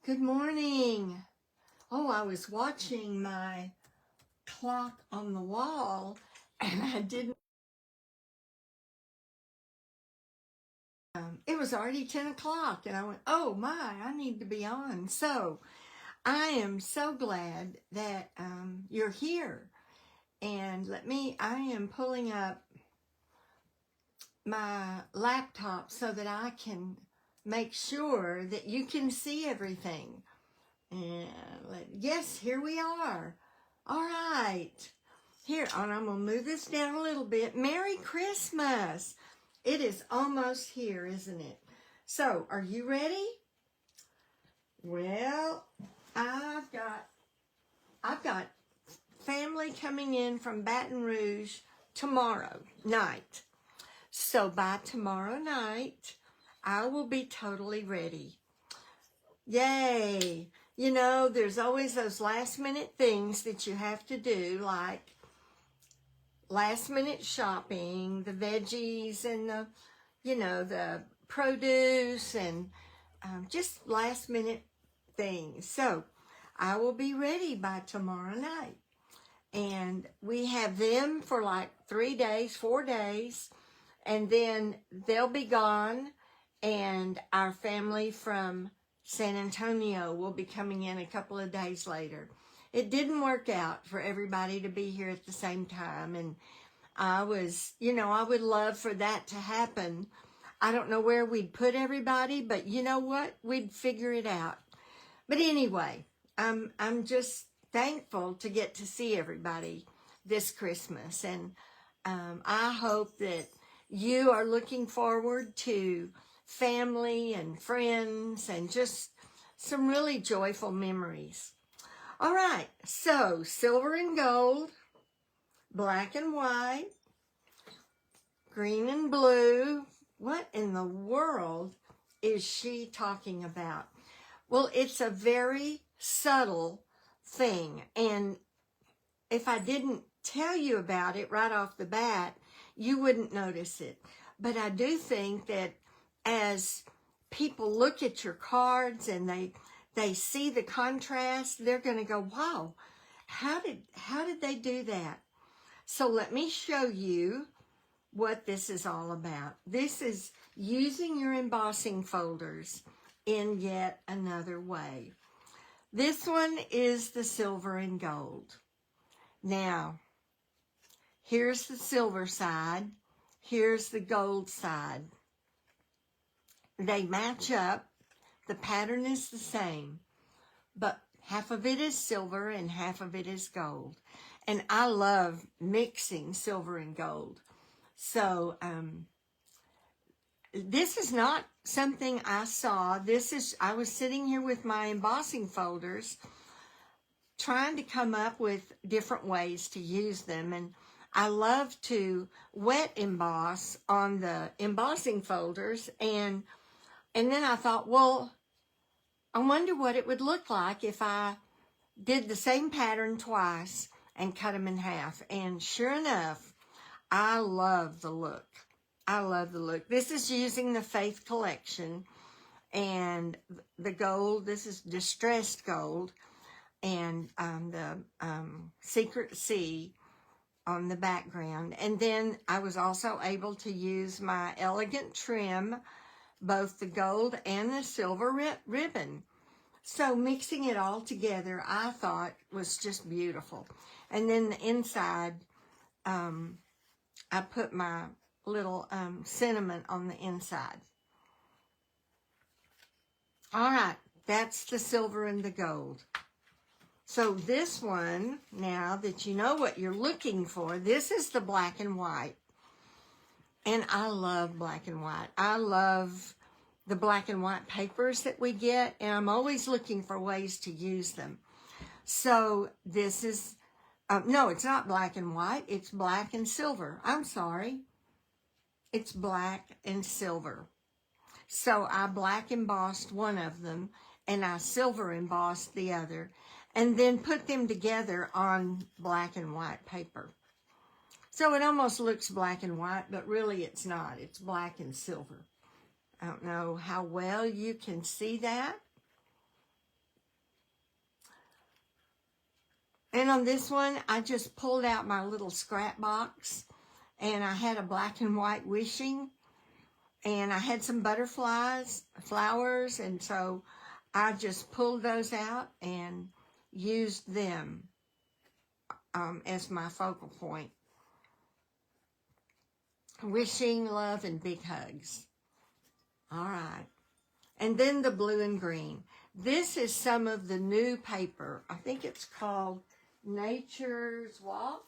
Good morning. Oh, I was watching my clock on the wall and I didn't. It was already 10 o'clock and I went, oh my, I need to be on. So I am so glad that you're here. And I am pulling up my laptop so that I can make sure that you can see everything. And yes, here we are. All right. Here, and I'm going to move this down a little bit. Merry Christmas. It is almost here, isn't it? So, are you ready? Well, I've got family coming in from Baton Rouge tomorrow night. So, by tomorrow night, I will be totally ready. Yay. You know, there's always those last minute things that you have to do, like last minute shopping, the veggies and the produce and just last minute things. So I will be ready by tomorrow night. And we have them for like 3 days, 4 days, and then they'll be gone. And our family from San Antonio will be coming in a couple of days later. It didn't work out for everybody to be here at the same time. And I would love for that to happen. I don't know where we'd put everybody, but you know what? We'd figure it out. But anyway, I'm just thankful to get to see everybody this Christmas. And I hope that you are looking forward to family and friends and just some really joyful memories. All right, so silver and gold, black and white, green and blue. What in the world is she talking about? Well, it's a very subtle thing, and if I didn't tell you about it right off the bat, you wouldn't notice it. But I do think that as people look at your cards and they see the contrast, they're going to go, wow, how did they do that? So let me show you what this is all about. This is using your embossing folders in yet another way. This one is the silver and gold. Now, here's the silver side. Here's the gold side. They match up. The pattern is the same, but half of it is silver and half of it is gold. And I love mixing silver and gold. So this is not something I saw. I was sitting here with my embossing folders trying to come up with different ways to use them. And I love to wet emboss on the embossing folders. And then I thought, well, I wonder what it would look like if I did the same pattern twice and cut them in half. And sure enough, I love the look. I love the look. This is using the Faith collection. And the gold, this is distressed gold. And the Secret Sea on the background. And then I was also able to use my elegant trim, both the gold and the silver ribbon. So mixing it all together, I thought was just beautiful. And then the inside, I put my little cinnamon on the inside. All right, that's the silver and the gold. So this one, now that you know what you're looking for, this is the black and white. And I love black and white. I love the black and white papers that we get, and I'm always looking for ways to use them. So this is, no, it's not black and white. It's black and silver. I'm sorry. It's black and silver. So I black embossed one of them, and I silver embossed the other, and then put them together on black and white paper. So it almost looks black and white, but really it's not. It's black and silver. I don't know how well you can see that, And on this one, I just pulled out my little scrap box, and I had a black and white wishing, and I had some butterflies, flowers, and so I just pulled those out and used them as my focal point. Wishing, love, and big hugs. All right. And then the blue and green. This is some of the new paper. I think it's called Nature's Walk.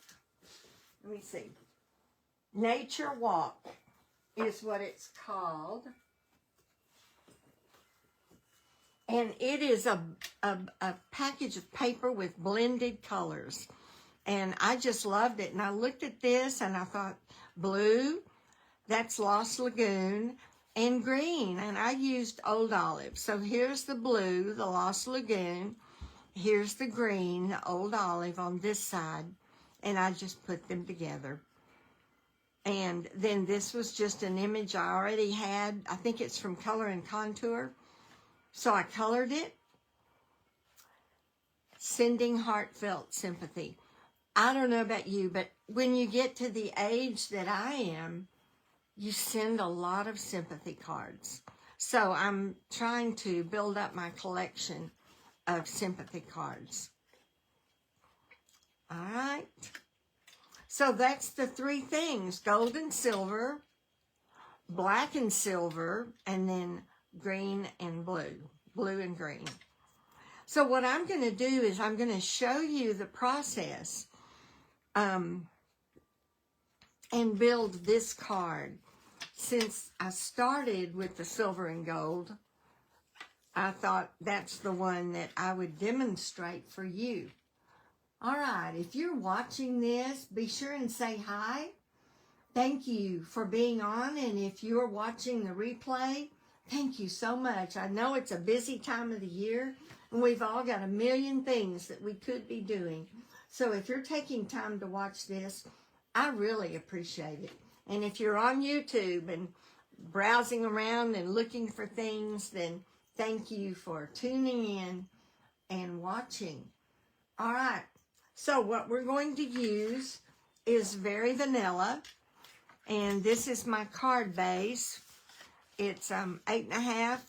Let me see. Nature Walk is what it's called. And it is a package of paper with blended colors. And I just loved it. And I looked at this and I thought, blue, that's Lost Lagoon, and green. And I used Old Olive. So here's the blue, the Lost Lagoon. Here's the green, the Old Olive on this side. And I just put them together. And then this was just an image I already had. I think it's from Color and Contour. So I colored it. Sending heartfelt sympathy. I don't know about you, but when you get to the age that I am, you send a lot of sympathy cards. So I'm trying to build up my collection of sympathy cards. All right. So that's the three things: gold and silver, black and silver, and then green and blue, blue and green. So what I'm going to do is I'm going to show you the process and build this card. Since I started with the silver and gold, I thought that's the one that I would demonstrate for you. All right, if you're watching this, be sure and say hi. Thank you for being on, and if you're watching the replay, thank you so much. I know it's a busy time of the year, and we've all got a million things that we could be doing. So if you're taking time to watch this, I really appreciate it. And if you're on YouTube and browsing around and looking for things, then thank you for tuning in and watching. All right, so what we're going to use is Very Vanilla, and this is my card base. It's 8.5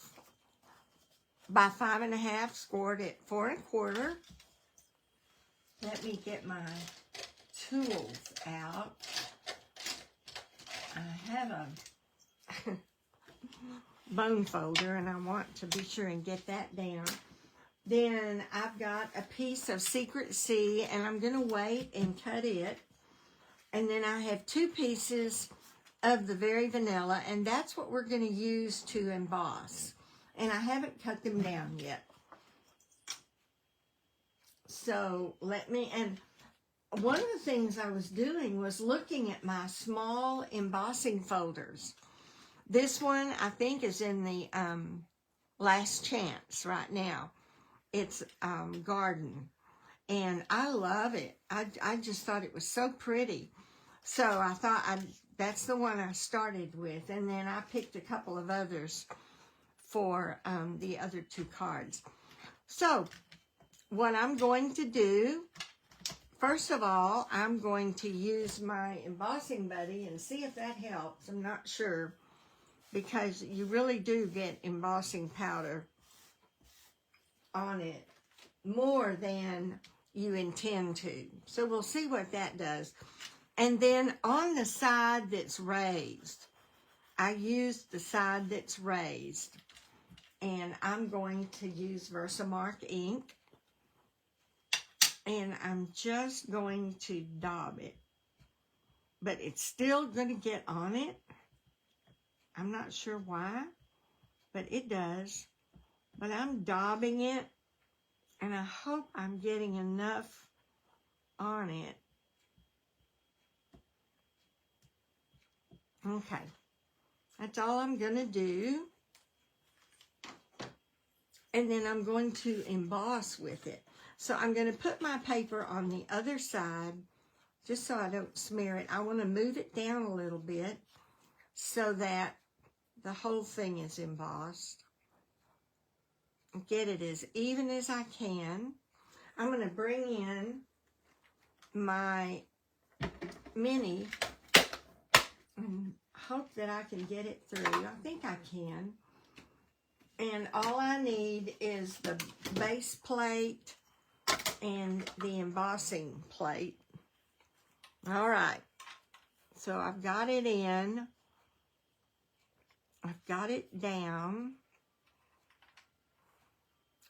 by 5.5, scored at 4 1/4. Let me get my tools out. I have a bone folder, and I want to be sure and get that down. Then I've got a piece of Secret Sea, and I'm going to wait and cut it. And then I have 2 pieces of the Very Vanilla, and that's what we're going to use to emboss. And I haven't cut them down yet. So let me, and one of the things I was doing was looking at my small embossing folders. This one, I think, is in the Last Chance right now. It's Garden, and I love it. I just thought it was so pretty. So I thought that's the one I started with, and then I picked a couple of others for the other 2 cards. So what I'm going to do, first of all, I'm going to use my embossing buddy and see if that helps. I'm not sure, because you really do get embossing powder on it more than you intend to. So we'll see what that does. And then on the side that's raised, I used the side that's raised. And I'm going to use Versamark ink. And I'm just going to daub it. But it's still going to get on it. I'm not sure why, but it does. But I'm daubing it, and I hope I'm getting enough on it. Okay, that's all I'm going to do. And then I'm going to emboss with it. So I'm going to put my paper on the other side, just so I don't smear it. I want to move it down a little bit so that the whole thing is embossed. Get it as even as I can. I'm going to bring in my mini and hope that I can get it through. I think I can. And all I need is the base plate and the embossing plate. All right. So I've got it in. I've got it down.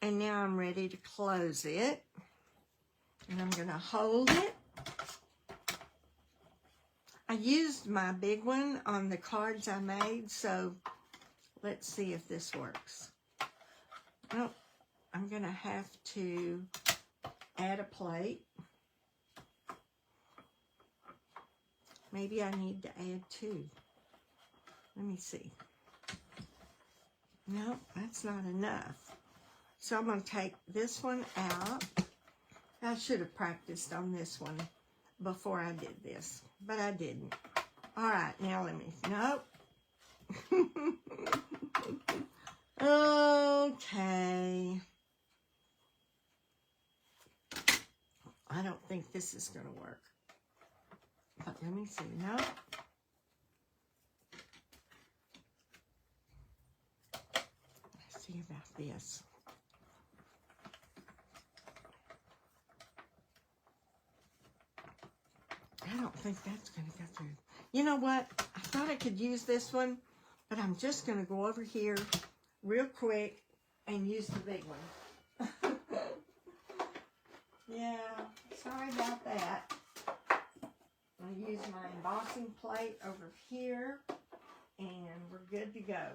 And now I'm ready to close it. And I'm going to hold it. I used my big one on the cards I made, so let's see if this works. Oh, I'm going to have to add a plate. Maybe I need to add two. Let me see. No, that's not enough. So I'm going to take this one out. I should have practiced on this one before I did this, but I didn't. All right, now let me, nope. Okay. I don't think this is going to work. But let me see, nope. Let's see about this. I don't think that's going to go through. You know what? I thought I could use this one, but I'm just going to go over here real quick and use the big one. Yeah, sorry about that. I'll use my embossing plate over here, and we're good to go.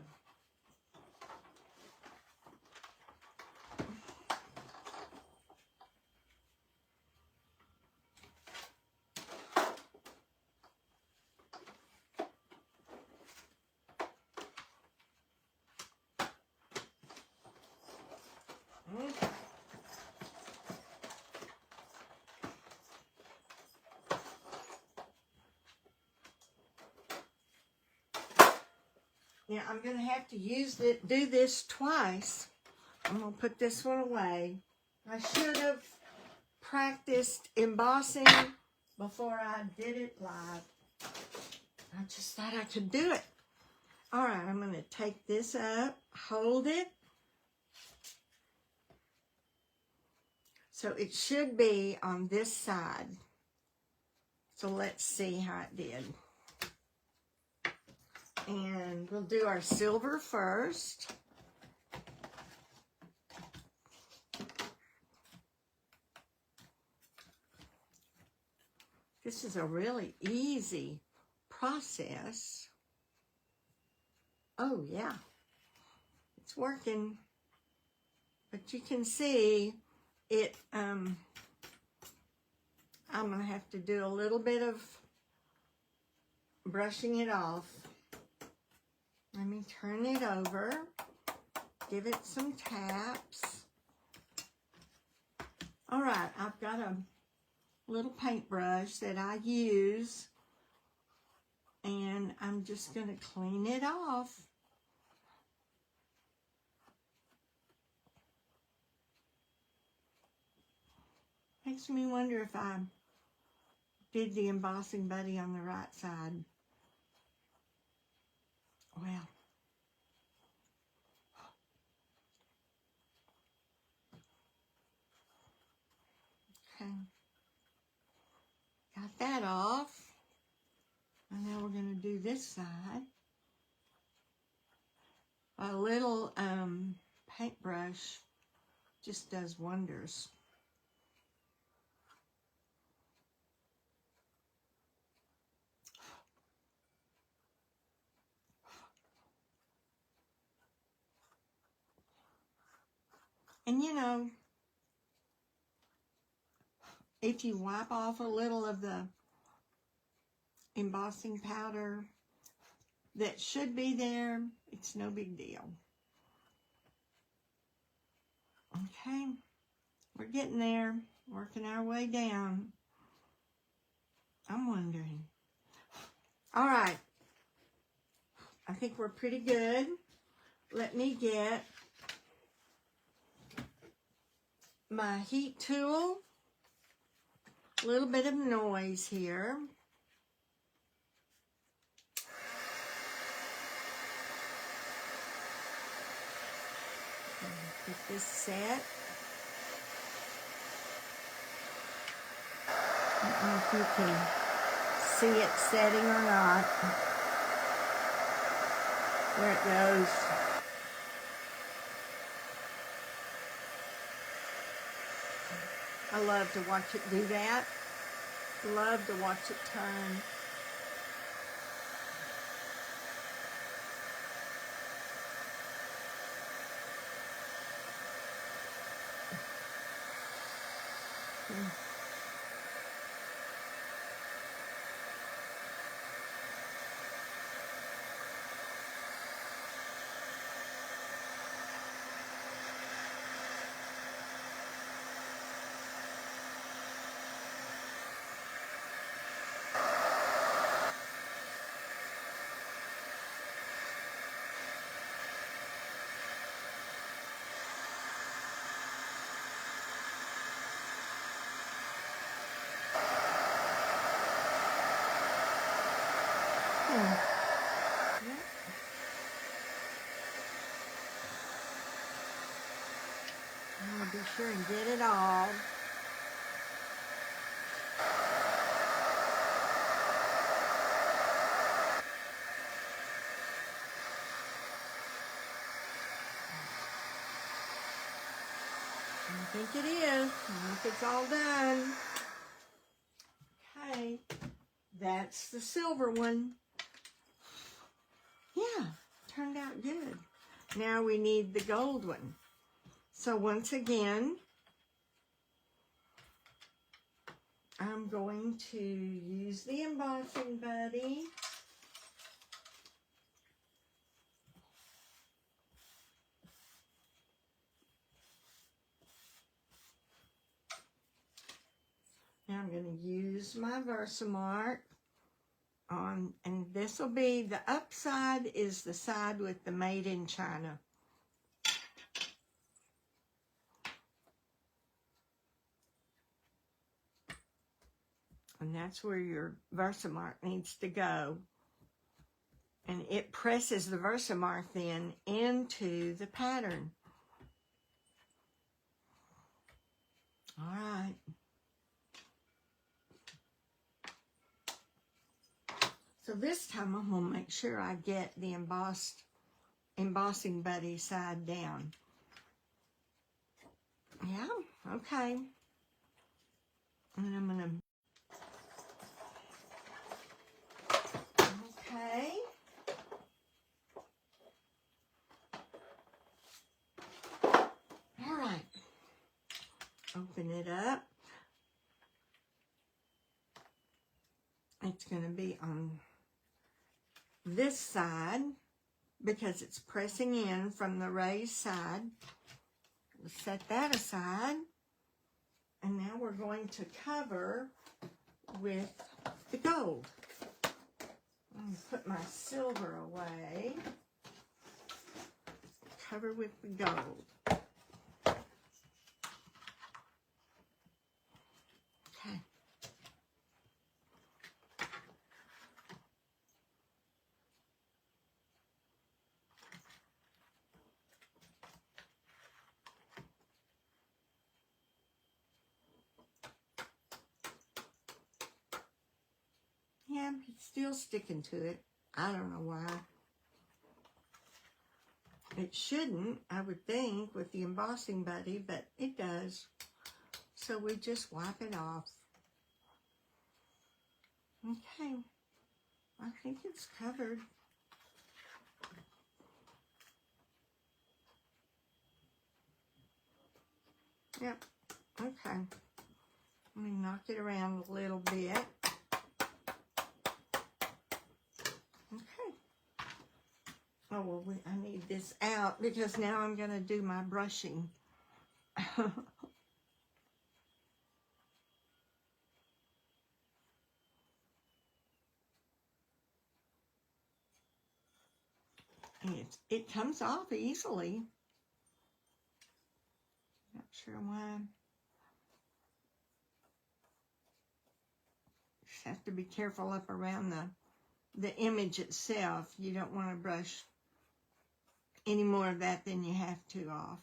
Now I'm going to have to do this twice. I'm going to put this one away. I should have practiced embossing before I did it live. I just thought I could do it. All right, I'm going to take this up, hold it. So it should be on this side. So let's see how it did. And we'll do our silver first. This is a really easy process. Oh yeah, it's working. But you can see it, I'm gonna have to do a little bit of brushing it off. Let me turn it over, give it some taps. All right, I've got a little paintbrush that I use, and I'm just going to clean it off. Makes me wonder if I did the embossing buddy on the right side. Well, okay, got that off, and now we're going to do this side. A little paintbrush just does wonders. And you know, if you wipe off a little of the embossing powder that should be there, it's no big deal. Okay, we're getting there, working our way down. I'm wondering. All right, I think we're pretty good. Let me get my heat tool, A little bit of noise here. Get this set. I don't know if you can see it setting or not. There it goes. I love to watch it do that. Love to watch it turn. I'm going to be sure and get it all. I think it is. I think it's all done. Okay, that's the silver one. Yeah, turned out good. Now we need the gold one. So once again, I'm going to use the embossing buddy. Now I'm going to use my Versamark on, and this will be, the upside is the side with the Made in China. And that's where your Versamark needs to go. And it presses the Versamark then into the pattern. All right. So this time I'm going to make sure I get the embossing buddy side down. Yeah, okay. And I'm going to... Okay. All right. Open it up. It's going to be on this side because it's pressing in from the raised side. We'll set that aside. And now we're going to cover with the gold. I'm going to put my silver away. Cover with the gold. Okay. Yeah, it's still sticking to it. I don't know why. It shouldn't, I would think, with the embossing buddy, but it does. So we just wipe it off. Okay. I think it's covered. Yep. Okay. Let me knock it around a little bit. Okay. Oh, well, I need this out because now I'm going to do my brushing. And it comes off easily. Not sure why. have to be careful up around the image itself. You don't want to brush any more of that than you have to off.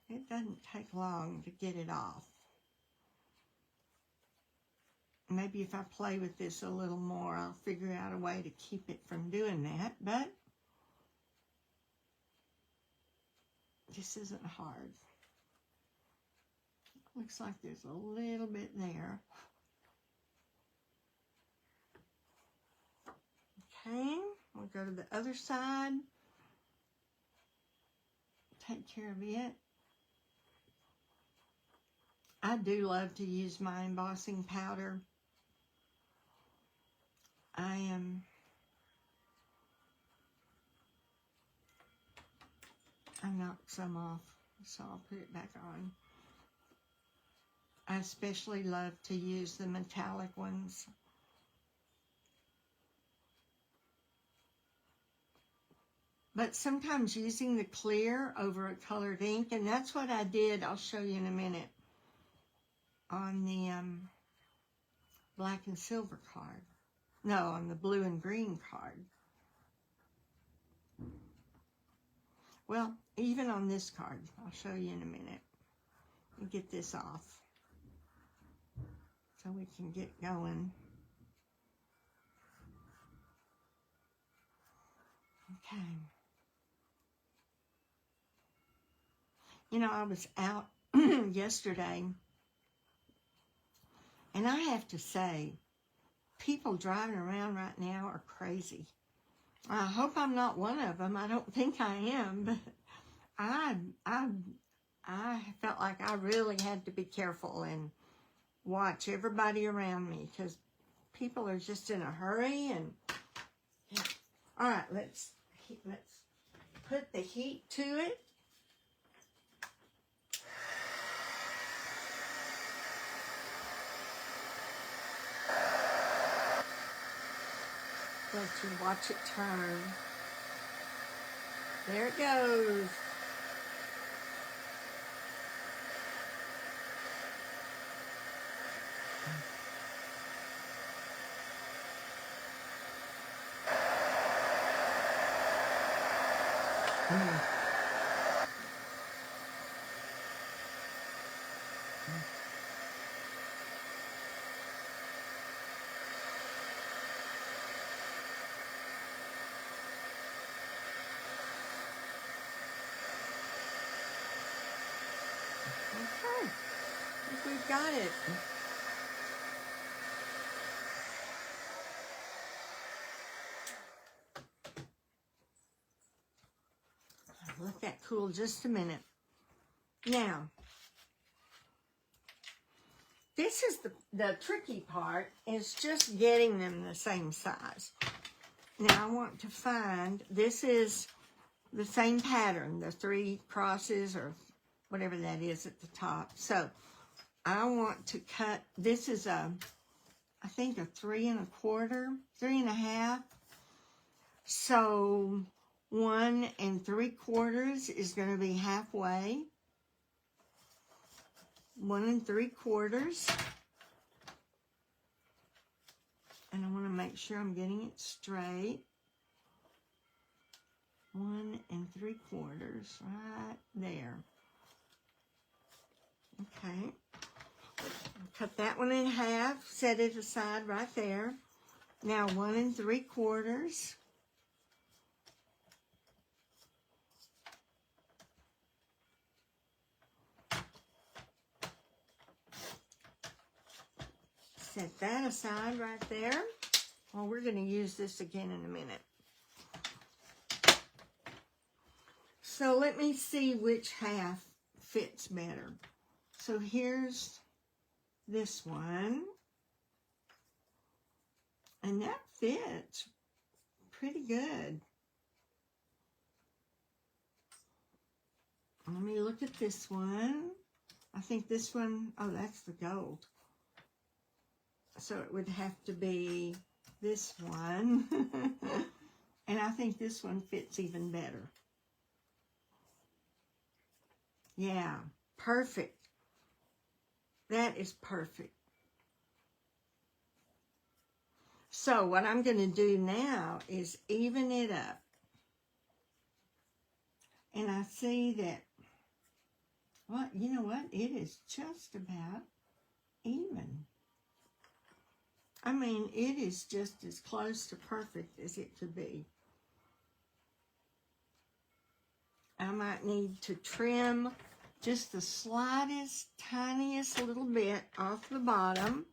It doesn't take long to get it off. Maybe if I play with this a little more, I'll figure out a way to keep it from doing that, but this isn't hard. Looks like there's a little bit there. Okay, we'll go to the other side. Take care of it. I do love to use my embossing powder. I knocked some off, so I'll put it back on. I especially love to use the metallic ones. But sometimes using the clear over a colored ink, and that's what I did, I'll show you in a minute, on the black and silver card. No, on the blue and green card. Well, even on this card, I'll show you in a minute. We'll get this off so we can get going. Okay. You know, I was out yesterday, and I have to say, people driving around right now are crazy. I hope I'm not one of them. I don't think I am, but I felt like I really had to be careful and watch everybody around me because people are just in a hurry. And yeah. All right, let's put the heat to it. Let you watch it turn. There it goes. Okay, I think we've got it. Let that cool just a minute. Now, this is the tricky part, is just getting them the same size. Now I want to find, this is the same pattern, the 3 crosses or whatever that is at the top. So I want to cut, this is I think a 3 1/4. So 1 3/4 is going to be halfway. 1 3/4. And I want to make sure I'm getting it straight. 1 3/4 right there. Okay. Cut that one in half, set it aside right there. Now 1 3/4. Set that aside right there. Well, we're going to use this again in a minute. So let me see which half fits better. So here's this one. And that fits pretty good. Let me look at this one. I think this one, oh, that's the gold. So it would have to be this one. And I think this one fits even better. Yeah, perfect. That is perfect. So what I'm going to do now is even it up. And I see that, well, you know what? It is just about even. I mean, it is just as close to perfect as it could be. I might need to trim just the slightest, tiniest little bit off the bottom.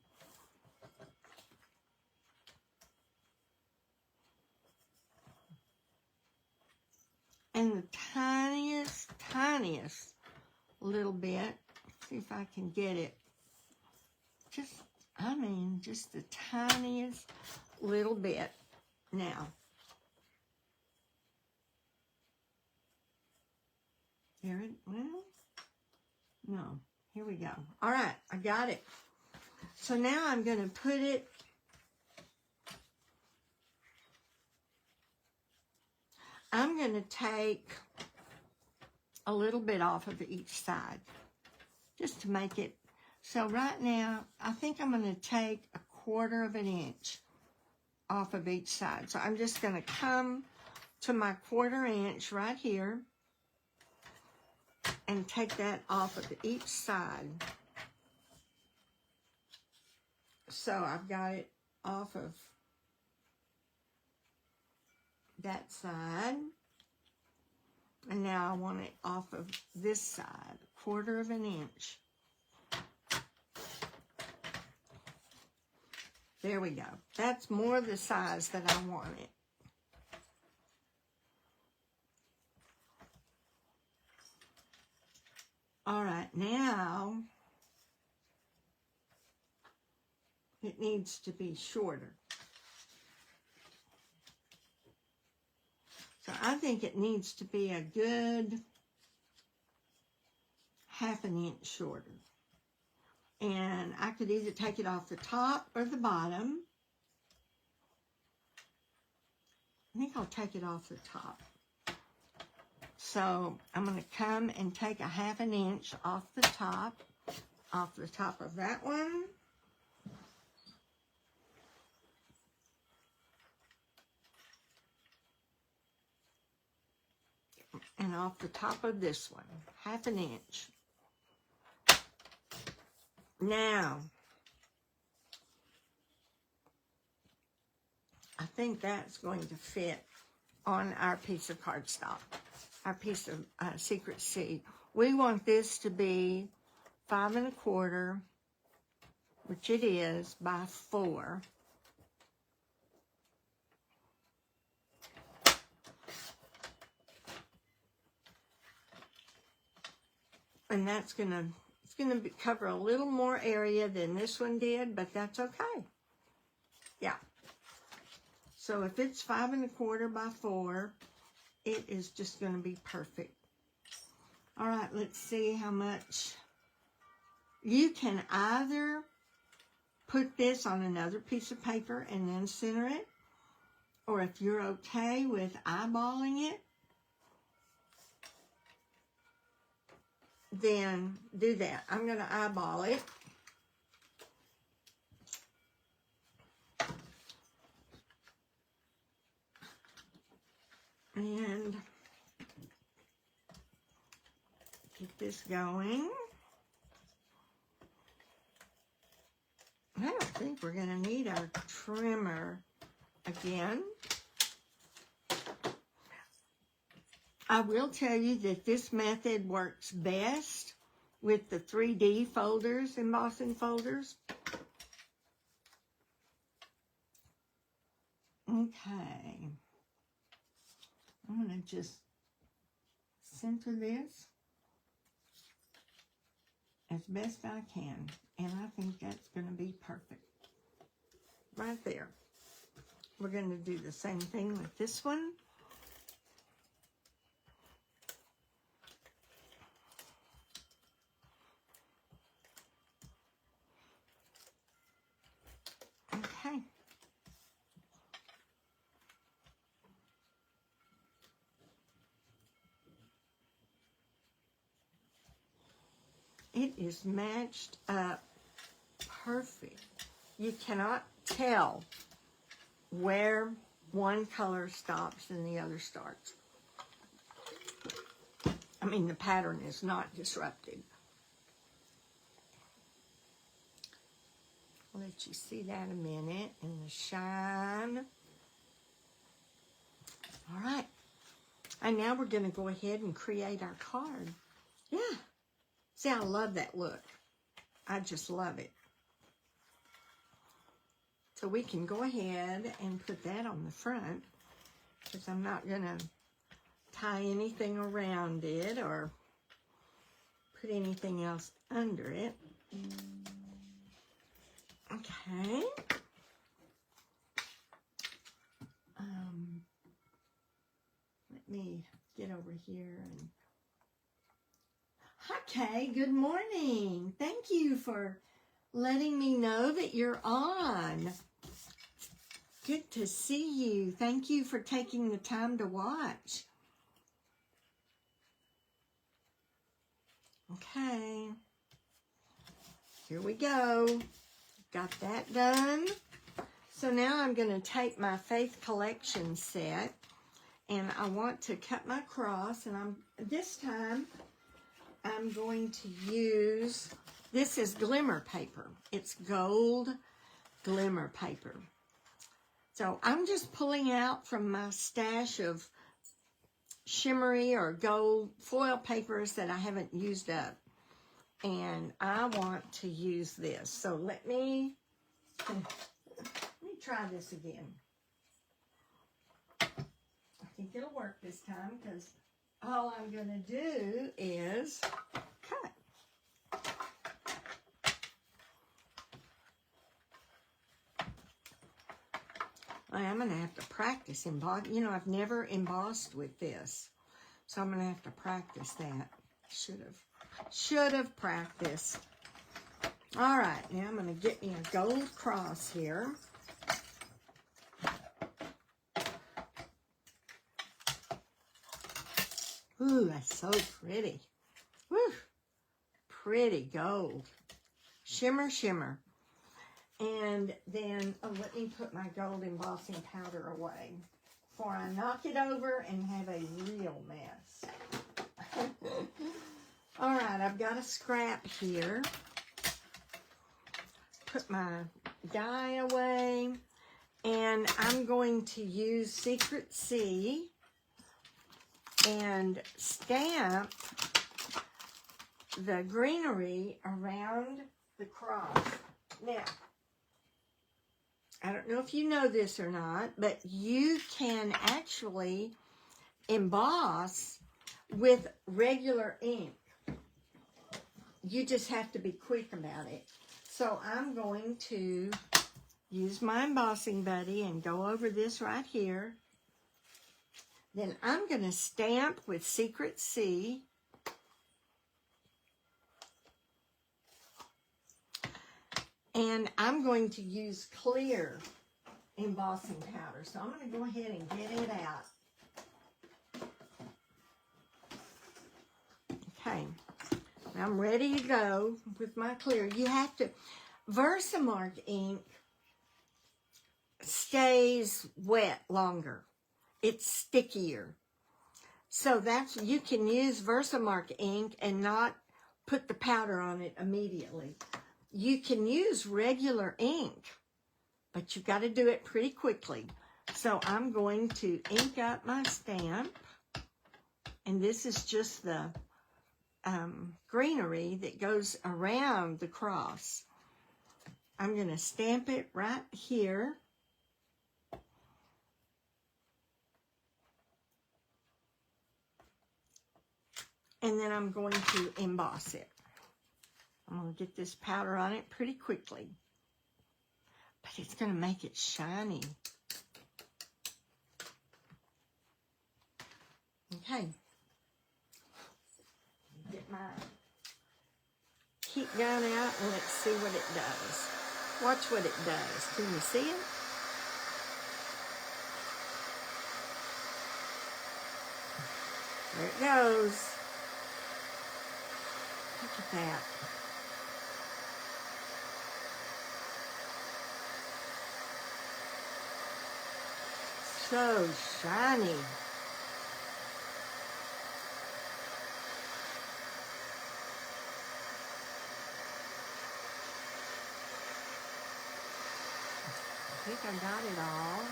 And the tiniest, tiniest little bit, see if I can get it. Just the tiniest little bit. Now, here it, well, no, here we go. All right, I got it. So now I'm going to put it, I'm going to take a little bit off of each side, just to make it. So right now, I think I'm going to take 1/4 of an inch off of each side. So I'm just going to come to my 1/4 inch right here and take that off of each side. So I've got it off of that side. And now I want it off of this side, 1/4 of an inch. There we go. That's more the size that I want it. All right, now it needs to be shorter. So I think it needs to be a good 1/2 inch shorter. And I could either take it off the top or the bottom. I think I'll take it off the top. So I'm going to come and take 1/2 inch off the top of that one. And off the top of this one, 1/2 inch. Now, I think that's going to fit on our piece of cardstock, our piece of Secret Seed. We want this to be 5 1/4, which it is, by 4. And that's gonna cover a little more area than this one did, but that's okay. Yeah. So if it's 5 1/4 by 4, it is just going to be perfect. All right, let's see how much. You can either put this on another piece of paper and then center it, or if you're okay with eyeballing it, then do that. I'm going to eyeball it. And get this going. I don't think we're going to need our trimmer again. I will tell you that this method works best with the 3D folders, embossing folders. Okay. I'm going to just center this as best I can. And I think that's going to be perfect. Right there. We're going to do the same thing with this one. Okay. It is matched up perfect. You cannot tell where one color stops and the other starts. I mean, the pattern is not disrupted. I'll let you see that a minute in the shine. All right. And now we're going to go ahead and create our card. Yeah. See, I love that look. I just love it. So we can go ahead and put that on the front, because I'm not going to tie anything around it or put anything else under it. Okay. Let me get over here and... Okay, good morning. Thank you for letting me know that you're on. Good to see you. Thank you for taking the time to watch. Okay. Here we go. Got that done. So now I'm going to take my Faith Collection set, and I want to cut my cross, and this time I'm going to use, this is glimmer paper. It's gold glimmer paper. So I'm just pulling out from my stash of shimmery or gold foil papers that I haven't used up. And I want to use this. So let me try this again. I think it'll work this time, because all I'm going to do is cut. I'm going to have to practice embossing. You know, I've never embossed with this, so I'm going to have to practice that. Should have practiced. All right, now I'm going to get me a gold cross here. Ooh, that's so pretty. Woo, pretty gold. Shimmer, shimmer. And then, let me put my gold embossing powder away before I knock it over and have a real mess. All right, I've got a scrap here. Put my die away, and I'm going to use Secret C and stamp the greenery around the cross. Now, I don't know if you know this or not, but you can actually emboss with regular ink. You just have to be quick about it. So I'm going to use my embossing buddy and go over this right here. Then I'm going to stamp with Secret C. And I'm going to use clear embossing powder. So I'm going to go ahead and get it out. Okay. I'm ready to go with my clear. You have to, Versamark ink stays wet longer. It's stickier. So you can use Versamark ink and not put the powder on it immediately. You can use regular ink, but you've got to do it pretty quickly. So I'm going to ink up my stamp, and this is just the greenery that goes around the cross. I'm going to stamp it right here. And then I'm going to emboss it. I'm going to get this powder on it pretty quickly. But it's going to make it shiny. Okay. Get my heat gun out and let's see what it does. Watch what it does. Can you see it? There it goes. Look at that. So shiny. I think I got it all.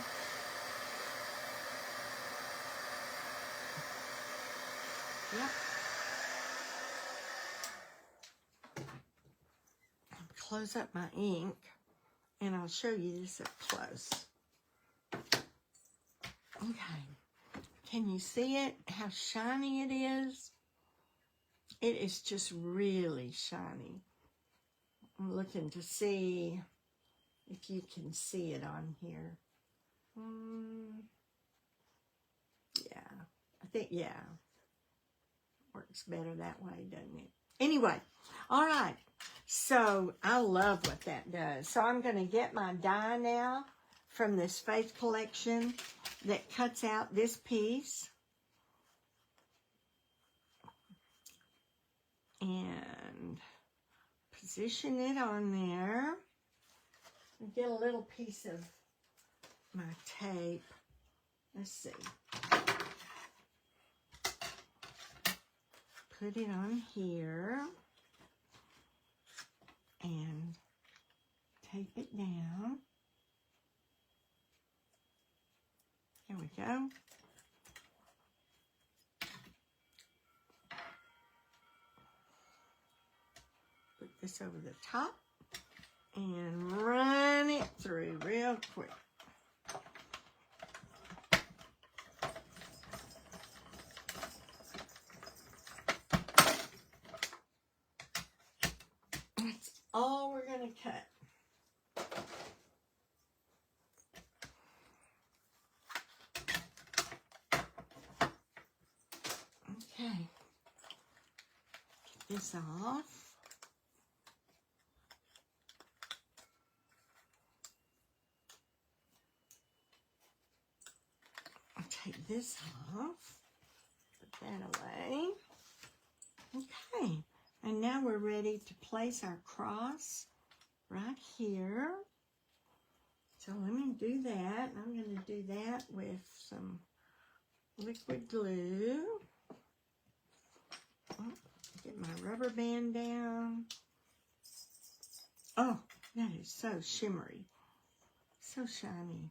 Yep. Close up my ink, and I'll show you this up close. Okay. Can you see it? How shiny it is? It is just really shiny. I'm looking to see if you can see it on here. Yeah, I think, yeah. Works better that way, doesn't it? Anyway, all right. So I love what that does. So I'm going to get my die now from this Faith collection that cuts out this piece. And position it on there. And get a little piece of my tape. Let's see. Put it on here. And tape it down. There we go. Put this over the top and run it through real quick. That's all we're going to cut. Okay. Get this off. Take this off, put that away. Okay, and now we're ready to place our cross right here. So let me do that. I'm going to do that with some liquid glue. Oh, get my rubber band down. Oh, that is so shimmery, so shiny.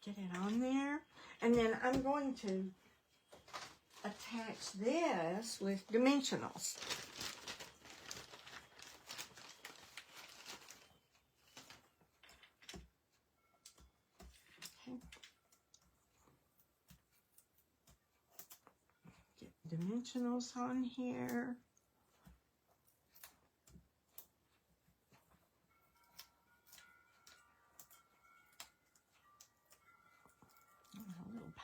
Get it on there, and then I'm going to attach this with dimensionals. Okay. Get dimensionals on here.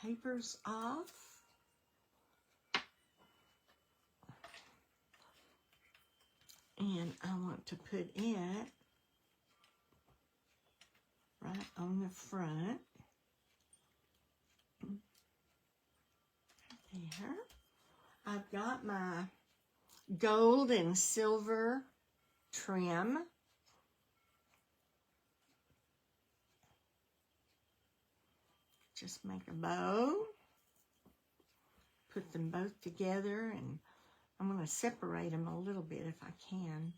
Papers off. And I want to put it right on the front. There. I've got my gold and silver trim. Just make a bow, put them both together, and I'm going to separate them a little bit if I can.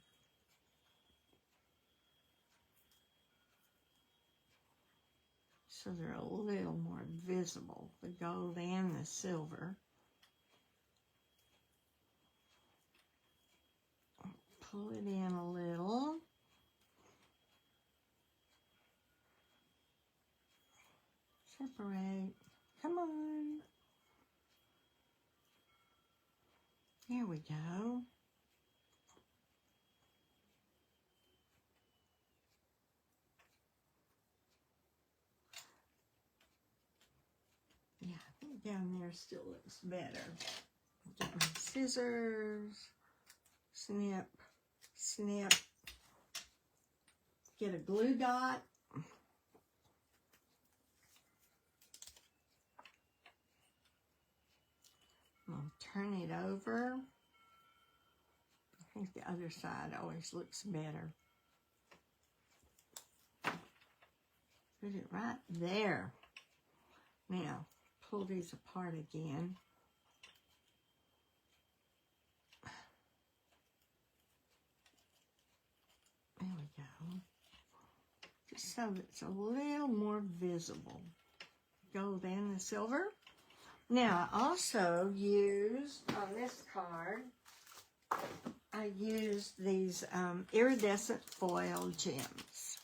So they're a little more visible, the gold and the silver. Pull it in a little. Separate. Come on. There we go. down there still looks better. Get my scissors, snip, snip. Get a glue dot. I'll turn it over. I think the other side always looks better. Put it right there. Now, pull these apart again. There we go. Just so it's a little more visible. Gold and the silver. Now, I also used, on this card, I used these iridescent foil gems.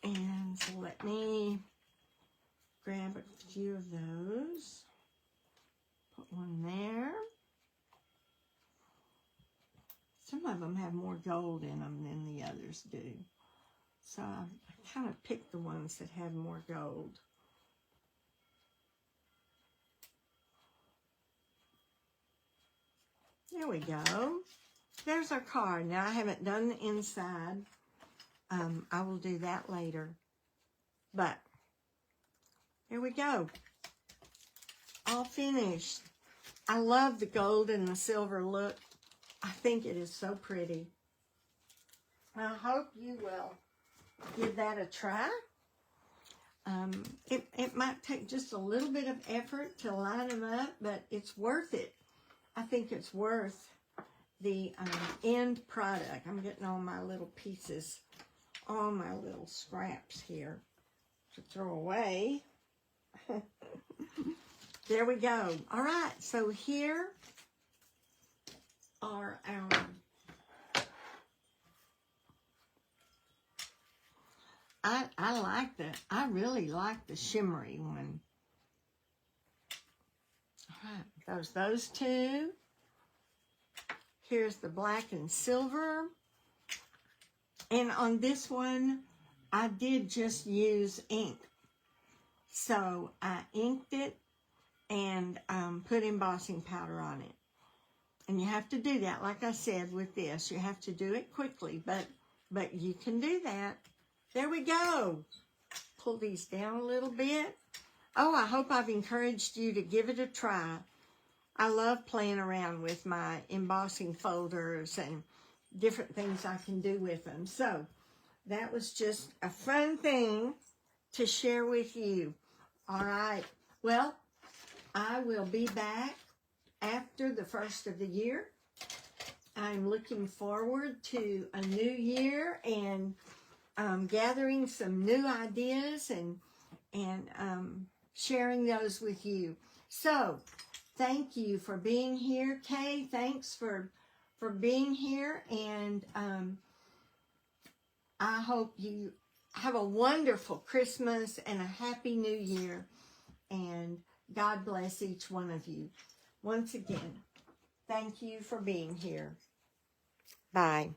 And so let me grab a few of those. Put one there. Some of them have more gold in them than the others do. So I kind of picked the ones that have more gold. There we go. There's our card. Now, I haven't done the inside. I will do that later. But, here we go. All finished. I love the gold and the silver look. I think it is so pretty. I hope you will give that a try. It might take just a little bit of effort to line them up, but it's worth it. I think it's worth the end product. I'm getting all my little pieces, all my little scraps here to throw away. There we go. All right, so here are our... I really like the shimmery one. All right, those two. Here's the black and silver. And on this one, I did just use ink. So I inked it and put embossing powder on it. And you have to do that, like I said, with this. You have to do it quickly, but you can do that. There we go. Pull these down a little bit. Oh, I hope I've encouraged you to give it a try. I love playing around with my embossing folders and different things I can do with them. So that was just a fun thing to share with you. All right. Well, I will be back after the first of the year. I'm looking forward to a new year and gathering some new ideas and sharing those with you. So, thank you for being here, Kay. Thanks for being here, and I hope you have a wonderful Christmas and a happy New Year, and God bless each one of you. Once again, thank you for being here. Bye.